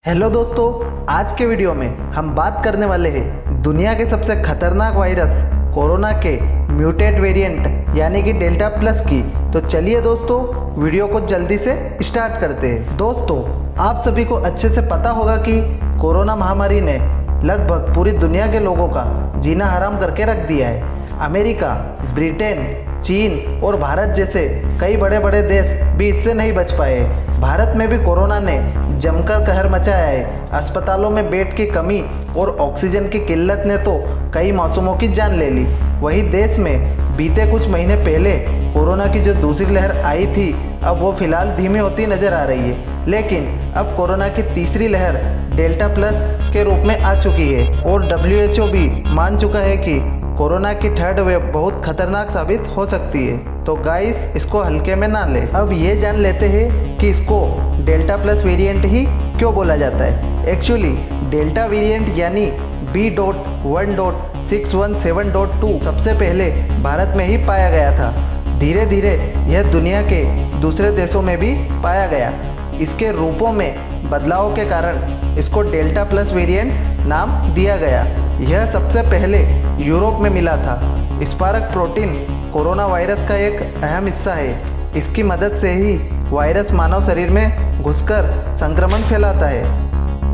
Hello दोस्तों, आज के वीडियो में हम बात करने वाले हैं दुनिया के सबसे खतरनाक वायरस कोरोना के म्यूटेट वेरिएंट यानी कि डेल्टा प्लस की। तो चलिए दोस्तों, वीडियो को जल्दी से स्टार्ट करते हैं। दोस्तों, आप सभी को अच्छे से पता होगा कि कोरोना महामारी ने लगभग पूरी दुनिया के लोगों का जीना हराम करके रख दिया है। अमेरिका, ब्रिटेन, चीन और भारत जैसे कई बड़े बड़े देश भी इससे नहीं बच पाए। भारत में भी कोरोना ने जमकर कहर मचाया है। अस्पतालों में बेड की कमी और ऑक्सीजन की किल्लत ने तो कई मासूमों की जान ले ली। वही देश में बीते कुछ महीने पहले कोरोना की जो दूसरी लहर आई थी, अब वो फिलहाल धीमी होती नजर आ रही है। लेकिन अब कोरोना की तीसरी लहर डेल्टा प्लस के रूप में आ चुकी है और WHO भी मान चुका है कि कोरोना की थर्ड वेव बहुत खतरनाक साबित हो सकती है। तो गाइस, इसको हल्के में ना ले। अब ये जान लेते हैं कि इसको डेल्टा प्लस वेरिएंट ही क्यों बोला जाता है। एक्चुअली डेल्टा वेरिएंट यानी B.1.617.2 सबसे पहले भारत में ही पाया गया था। धीरे धीरे यह दुनिया के दूसरे देशों में भी पाया गया। इसके रूपों में बदलाव के कारण इसको डेल्टा प्लस वेरिएंट नाम दिया गया। यह सबसे पहले यूरोप में मिला था। स्पाइक प्रोटीन कोरोना वायरस का एक अहम हिस्सा है। इसकी मदद से ही वायरस मानव शरीर में घुसकर संक्रमण फैलाता है।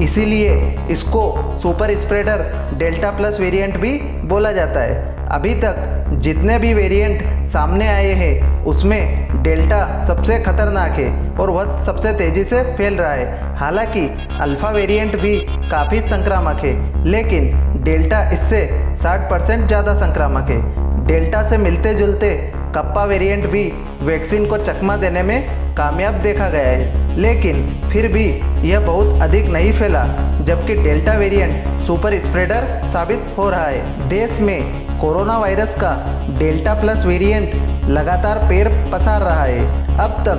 इसीलिए इसको super spreader delta plus variant भी बोला जाता है। अभी तक जितने भी वेरिएंट सामने आए हैं उसमें डेल्टा सबसे खतरनाक है और वह सबसे तेज़ी से फैल रहा है। हालांकि अल्फ़ा वेरिएंट भी काफ़ी संक्रामक है, लेकिन डेल्टा इससे 60% ज़्यादा संक्रामक है। डेल्टा से मिलते जुलते कप्पा वेरिएंट भी वैक्सीन को चकमा देने में कामयाब देखा गया है, लेकिन फिर भी यह बहुत अधिक नहीं फैला, जबकि डेल्टा वेरिएंट सुपर स्प्रेडर साबित हो रहा है। देश में कोरोना वायरस का डेल्टा प्लस वेरिएंट लगातार पैर पसार रहा है। अब तक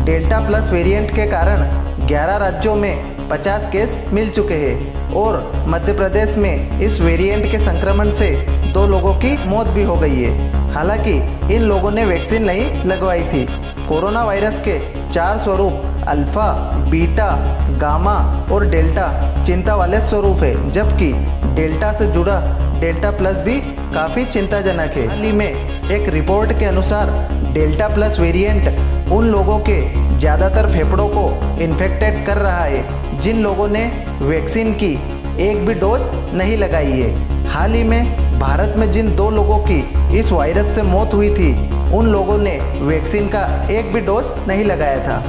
डेल्टा प्लस वेरिएंट के कारण 11 राज्यों में 50 केस मिल चुके हैं और मध्य प्रदेश में इस वेरिएंट के संक्रमण से 2 लोगों की मौत भी हो गई है। हालांकि इन लोगों ने वैक्सीन नहीं लगवाई थी। कोरोना वायरस के 4 स्वरूप अल्फा, बीटा, गामा और डेल्टा चिंता वाले स्वरूप है, जबकि डेल्टा से जुड़ा डेल्टा प्लस भी काफ़ी चिंताजनक है। हाल ही में एक रिपोर्ट के अनुसार डेल्टा प्लस वेरिएंट उन लोगों के ज़्यादातर फेफड़ों को इन्फेक्टेड कर रहा है जिन लोगों ने वैक्सीन की एक भी डोज नहीं लगाई है। हाल ही में भारत में जिन 2 लोगों की इस वायरस से मौत हुई थी, उन लोगों ने वैक्सीन का एक भी डोज नहीं लगाया था।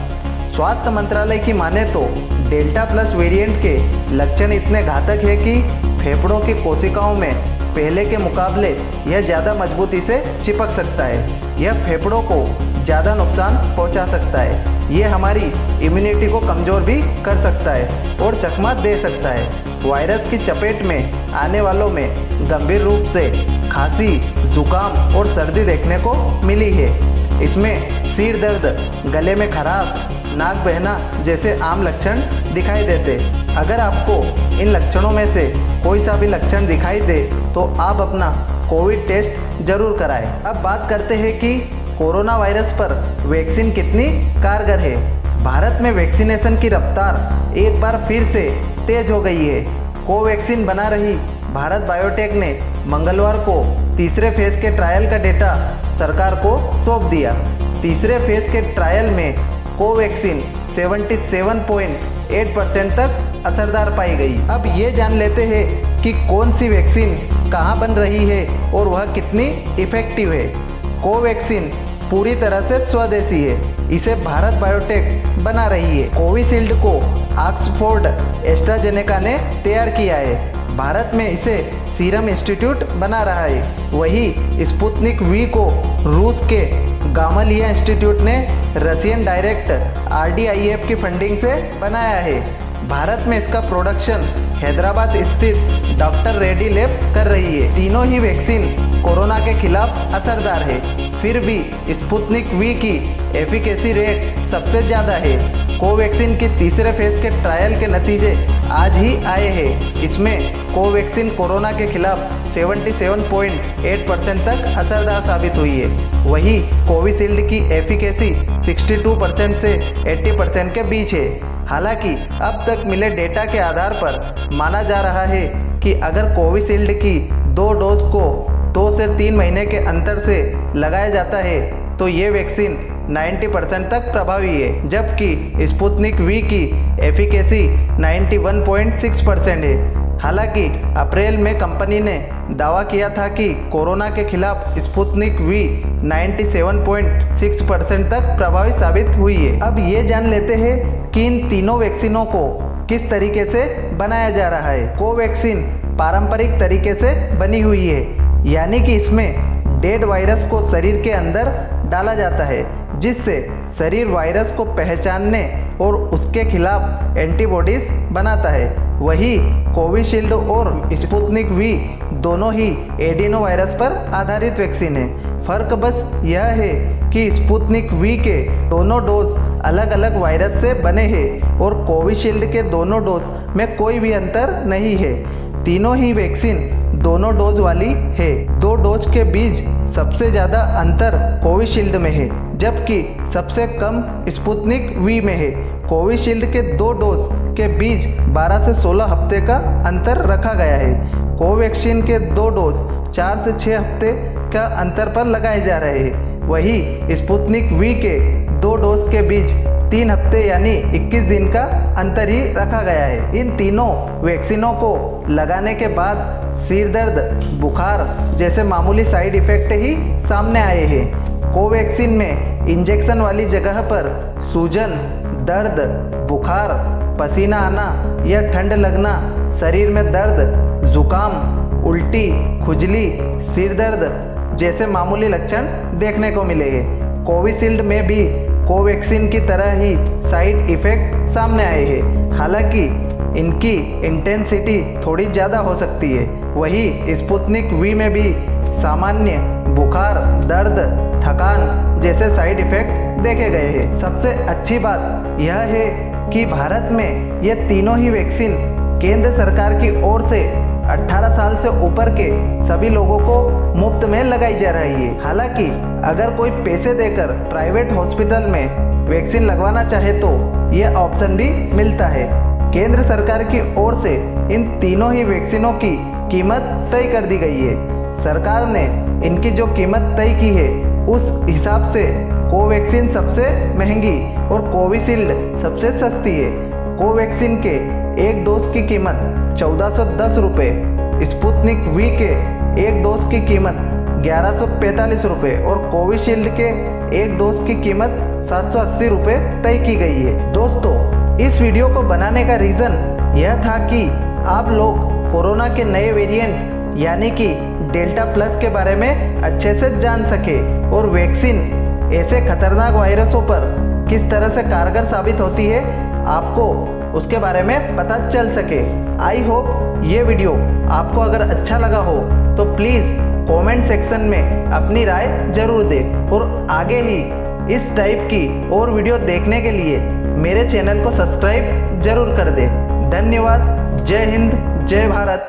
स्वास्थ्य मंत्रालय की माने तो डेल्टा प्लस वेरिएंट के लक्षण इतने घातक है कि फेफड़ों की कोशिकाओं में पहले के मुकाबले यह ज़्यादा मजबूती से चिपक सकता है। यह फेफड़ों को ज़्यादा नुकसान पहुंचा सकता है। यह हमारी इम्यूनिटी को कमज़ोर भी कर सकता है और चकमा दे सकता है। वायरस की चपेट में आने वालों में गंभीर रूप से खांसी, जुकाम और सर्दी देखने को मिली है। इसमें सिर दर्द, गले में खराश, नाक बहना जैसे आम लक्षण दिखाई देते। अगर आपको इन लक्षणों में से कोई सा भी लक्षण दिखाई दे तो आप अपना कोविड टेस्ट जरूर कराएं। अब बात करते हैं कि कोरोना वायरस पर वैक्सीन कितनी कारगर है। भारत में वैक्सीनेशन की रफ्तार एक बार फिर से तेज हो गई है। कोवैक्सीन बना रही भारत बायोटेक ने मंगलवार को तीसरे फेज के ट्रायल का डेटा सरकार को सौंप दिया। तीसरे फेज के ट्रायल में कोवैक्सीन 77.8% तक असरदार पाई गई। अब ये जान लेते हैं कि कौन सी वैक्सीन कहाँ बन रही है और वह कितनी इफ़ेक्टिव है। कोवैक्सीन पूरी तरह से स्वदेशी है। इसे भारत बायोटेक बना रही है। कोविशील्ड को ऑक्सफोर्ड एस्ट्राजेनेका ने तैयार किया है। भारत में इसे सीरम इंस्टीट्यूट बना रहा है। वही स्पुतनिक वी को रूस के गामालिया इंस्टीट्यूट ने रशियन डायरेक्ट RDIF की फंडिंग से बनाया है। भारत में इसका प्रोडक्शन हैदराबाद स्थित डॉक्टर रेड्डी लैब कर रही है। तीनों ही वैक्सीन कोरोना के खिलाफ असरदार है। फिर भी स्पुतनिक वी की एफिकेसी रेट सबसे ज़्यादा है। कोवैक्सीन की तीसरे फेज के ट्रायल के नतीजे आज ही आए हैं। इसमें कोवैक्सीन कोरोना के खिलाफ 77.8% तक असरदार साबित हुई है। वही कोविशील्ड की एफिकेसी 62% से 80% के बीच है। हालांकि अब तक मिले डेटा के आधार पर माना जा रहा है कि अगर कोविशील्ड की 2 डोज को 2 से 3 महीने के अंतर से लगाया जाता है तो ये वैक्सीन 90% तक प्रभावी है, जबकि स्पुतनिक वी की एफिकेसी 91.6% है। हालांकि अप्रैल में कंपनी ने दावा किया था कि कोरोना के खिलाफ स्पुतनिक वी 97.6% तक प्रभावी साबित हुई है। अब ये जान लेते हैं कि इन तीनों वैक्सीनों को किस तरीके से बनाया जा रहा है। कोवैक्सीन पारंपरिक तरीके से बनी हुई है, यानी कि इसमें डेड वायरस को शरीर के अंदर डाला जाता है, जिससे शरीर वायरस को पहचानने और उसके खिलाफ एंटीबॉडीज बनाता है। वही कोविशील्ड और स्पुतनिक वी दोनों ही एडिनो वायरस पर आधारित वैक्सीन है। फर्क बस यह है कि स्पुतनिक वी के दोनों डोज अलग अलग वायरस से बने हैं और कोविशील्ड के दोनों डोज में कोई भी अंतर नहीं है। तीनों ही वैक्सीन दोनों डोज वाली है। 2 डोज के बीच सबसे ज़्यादा अंतर कोविशील्ड में है, जबकि सबसे कम स्पुतनिक वी में है। कोविशील्ड के 2 डोज के बीच 12 से 16 हफ्ते का अंतर रखा गया है। कोवैक्सीन के 2 डोज 4 से 6 हफ्ते का अंतर पर लगाए जा रहे हैं। वही स्पुतनिक वी के 2 डोज के बीच 3 हफ्ते यानी 21 दिन का अंतर ही रखा गया है। इन तीनों वैक्सीनों को लगाने के बाद सिर दर्द, बुखार जैसे मामूली साइड इफ़ेक्ट ही सामने आए हैं। कोवैक्सीन में इंजेक्शन वाली जगह पर सूजन, दर्द, बुखार, पसीना आना या ठंड लगना, शरीर में दर्द, जुकाम, उल्टी, खुजली, सिर दर्द जैसे मामूली लक्षण देखने को मिले हैं। कोविशील्ड में भी कोवैक्सीन की तरह ही साइड इफ़ेक्ट सामने आए हैं, हालांकि इनकी इंटेंसिटी थोड़ी ज़्यादा हो सकती है। वही स्पुतनिक वी में भी सामान्य बुखार, दर्द, थकान जैसे साइड इफ़ेक्ट देखे गए हैं। सबसे अच्छी बात यह है कि भारत में ये तीनों ही वैक्सीन केंद्र सरकार की ओर से 18 साल से ऊपर के सभी लोगों को मुफ्त में लगाई जा रही है। हालांकि अगर कोई पैसे देकर प्राइवेट हॉस्पिटल में वैक्सीन लगवाना चाहे तो यह ऑप्शन भी मिलता है। केंद्र सरकार की ओर से इन तीनों ही वैक्सीनों की कीमत तय कर दी गई है। सरकार ने इनकी जो कीमत तय की है उस हिसाब से कोवैक्सीन सबसे महंगी और कोविशील्ड सबसे सस्ती है। कोवैक्सीन के 1 डोज की कीमत 1410 रुपये, स्पुतनिक वी के 1 डोज की कीमत 1145 रुपये और कोविशील्ड के 1 डोज की कीमत 780 रुपये तय की गई है। दोस्तों, इस वीडियो को बनाने का रीज़न यह था कि आप लोग कोरोना के नए वेरिएंट यानी कि डेल्टा प्लस के बारे में अच्छे से जान सके और वैक्सीन ऐसे खतरनाक वायरसों पर किस तरह से कारगर साबित होती है आपको उसके बारे में पता चल सके। आई होप ये वीडियो आपको अगर अच्छा लगा हो तो प्लीज़ कमेंट सेक्शन में अपनी राय जरूर दें और आगे ही इस टाइप की और वीडियो देखने के लिए मेरे चैनल को सब्सक्राइब जरूर कर दें। धन्यवाद। जय हिंद, जय भारत।